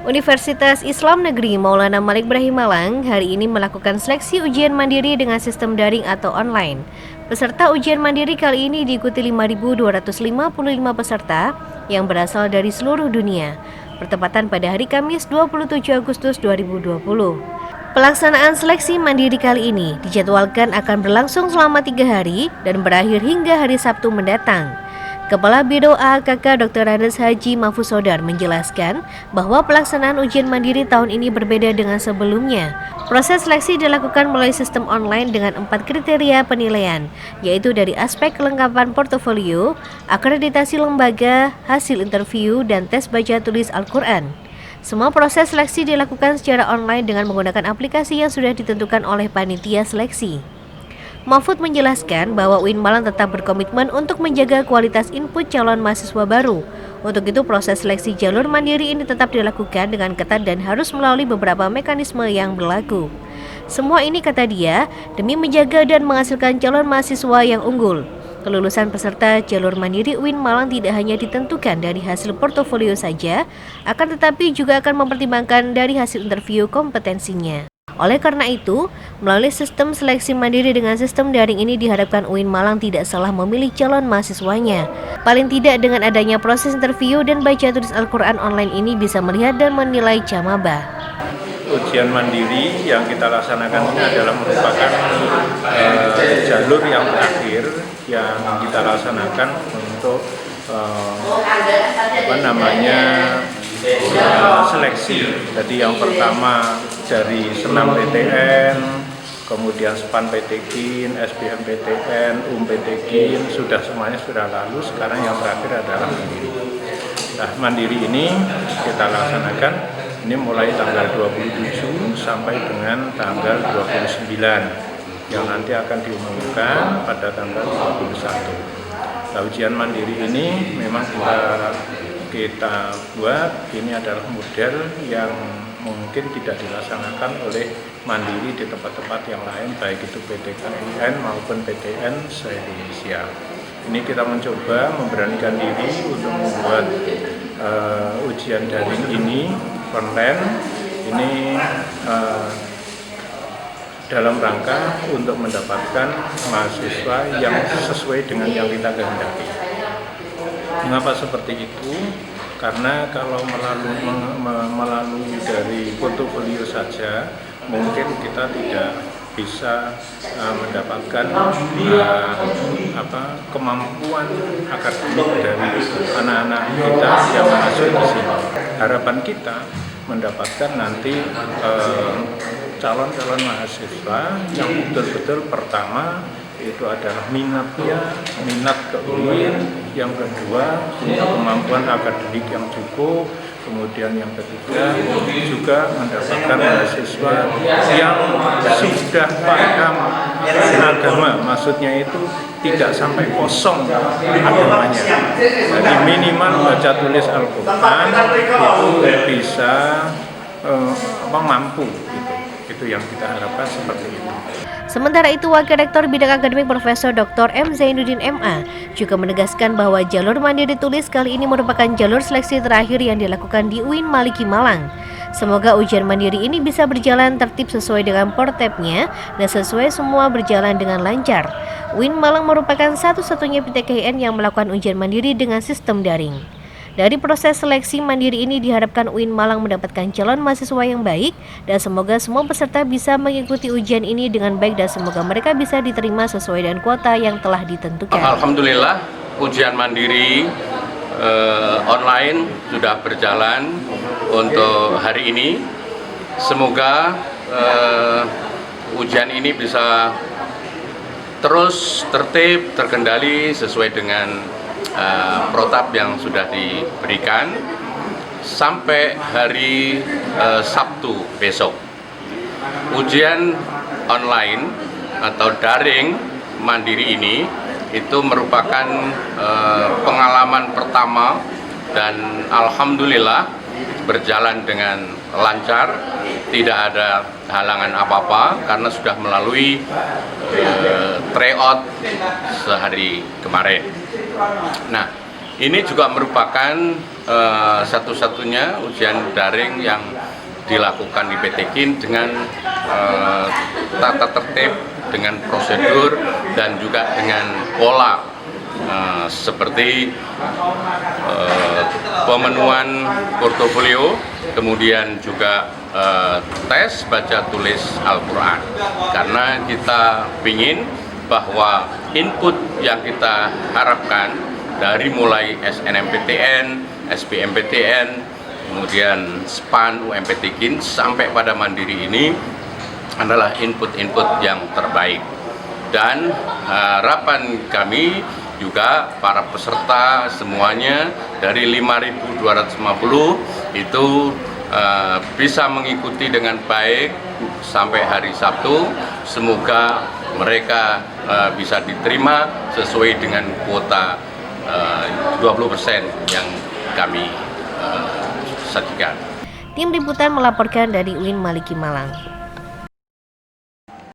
Universitas Islam Negeri Maulana Malik Ibrahim Malang hari ini melakukan seleksi ujian mandiri dengan sistem daring atau online. Peserta ujian mandiri kali ini diikuti 5.255 peserta yang berasal dari seluruh dunia, bertepatan pada hari Kamis 27 Agustus 2020. Pelaksanaan seleksi mandiri kali ini dijadwalkan akan berlangsung selama 3 hari dan berakhir hingga hari Sabtu mendatang. Kepala Biro AAKK Dr. Andes Haji Mahfuz Sodar menjelaskan bahwa pelaksanaan ujian mandiri tahun ini berbeda dengan sebelumnya. Proses seleksi dilakukan melalui sistem online dengan 4 kriteria penilaian, yaitu dari aspek kelengkapan portofolio, akreditasi lembaga, hasil interview, dan tes baca tulis Al-Quran. Semua proses seleksi dilakukan secara online dengan menggunakan aplikasi yang sudah ditentukan oleh panitia seleksi. Mahfud menjelaskan bahwa UIN Malang tetap berkomitmen untuk menjaga kualitas input calon mahasiswa baru. Untuk itu proses seleksi jalur mandiri ini tetap dilakukan dengan ketat dan harus melalui beberapa mekanisme yang berlaku. Semua ini, kata dia, demi menjaga dan menghasilkan calon mahasiswa yang unggul. Kelulusan peserta jalur mandiri UIN Malang tidak hanya ditentukan dari hasil portofolio saja, akan tetapi juga akan mempertimbangkan dari hasil interview kompetensinya. Oleh karena itu, melalui sistem seleksi mandiri dengan sistem daring ini diharapkan UIN Malang tidak salah memilih calon mahasiswanya. Paling tidak dengan adanya proses interview dan baca tulis Al-Quran online ini bisa melihat dan menilai camabah. Ujian mandiri yang kita laksanakan ini adalah merupakan jalur yang terakhir yang kita laksanakan untuk seleksi. Jadi yang pertama dari senam PTN, kemudian SPAN PTKIN, SBM PTN, PTKIN, semuanya sudah lalu. Sekarang yang terakhir adalah mandiri. Nah, mandiri ini kita laksanakan ini mulai tanggal 27 sampai dengan tanggal 29 yang nanti akan diumumkan pada tanggal 21. Nah, ujian mandiri ini memang kita buat ini adalah model yang mungkin tidak dilaksanakan oleh mandiri di tempat-tempat yang lain, baik itu PTKIN maupun PTN se-Indonesia. Ini kita mencoba memberanikan diri untuk membuat ujian daring ini online. Ini dalam rangka untuk mendapatkan mahasiswa yang sesuai dengan yang kita kehendaki. Mengapa seperti itu? Karena kalau melalui dari portofolio saja, mungkin kita tidak bisa mendapatkan kemampuan akademik dari anak-anak kita yang masuk di sini. Harapan kita mendapatkan nanti calon-calon mahasiswa yang betul-betul pertama itu adalah minat ke UIN, yang kedua punya kemampuan akademik yang cukup, kemudian yang ketiga juga mendapatkan mahasiswa yang sudah paham agama, maksudnya itu tidak sampai kosong agamanya. Jadi minimal baca tulis Al-Quran itu bisa mampu gitu. Itu yang kita harapkan seperti itu. Sementara itu, Wakil Rektor Bidang Akademik Profesor Dr. M. Zainuddin MA juga menegaskan bahwa jalur mandiri tulis kali ini merupakan jalur seleksi terakhir yang dilakukan di UIN Maliki Malang. Semoga ujian mandiri ini bisa berjalan tertib sesuai dengan portepnya dan sesuai semua berjalan dengan lancar. UIN Malang merupakan satu-satunya PTKIN yang melakukan ujian mandiri dengan sistem daring. Dari proses seleksi mandiri ini diharapkan UIN Malang mendapatkan calon mahasiswa yang baik dan semoga semua peserta bisa mengikuti ujian ini dengan baik dan semoga mereka bisa diterima sesuai dengan kuota yang telah ditentukan. Alhamdulillah, ujian mandiri online sudah berjalan untuk hari ini. Semoga ujian ini bisa terus tertib, terkendali sesuai dengan protap yang sudah diberikan sampai hari Sabtu besok. Ujian online atau daring mandiri ini itu merupakan pengalaman pertama dan alhamdulillah berjalan dengan lancar, tidak ada halangan apa-apa karena sudah melalui tryout sehari kemarin. Nah, ini juga merupakan satu-satunya ujian daring yang dilakukan di PT KIN dengan tata tertib, dengan prosedur, dan juga dengan pola seperti pemenuhan portofolio, kemudian juga tes baca tulis Al-Quran. Karena kita ingin bahwa input yang kita harapkan dari mulai SNMPTN, SBMPTN, kemudian SPAN, UMPT KIN sampai pada Mandiri ini adalah input-input yang terbaik. Dan harapan kami juga para peserta semuanya dari 5.250 itu bisa mengikuti dengan baik sampai hari Sabtu. Semoga mereka bisa diterima sesuai dengan kuota 20% yang kami sajikan. Tim Liputan melaporkan dari UIN Maliki Malang.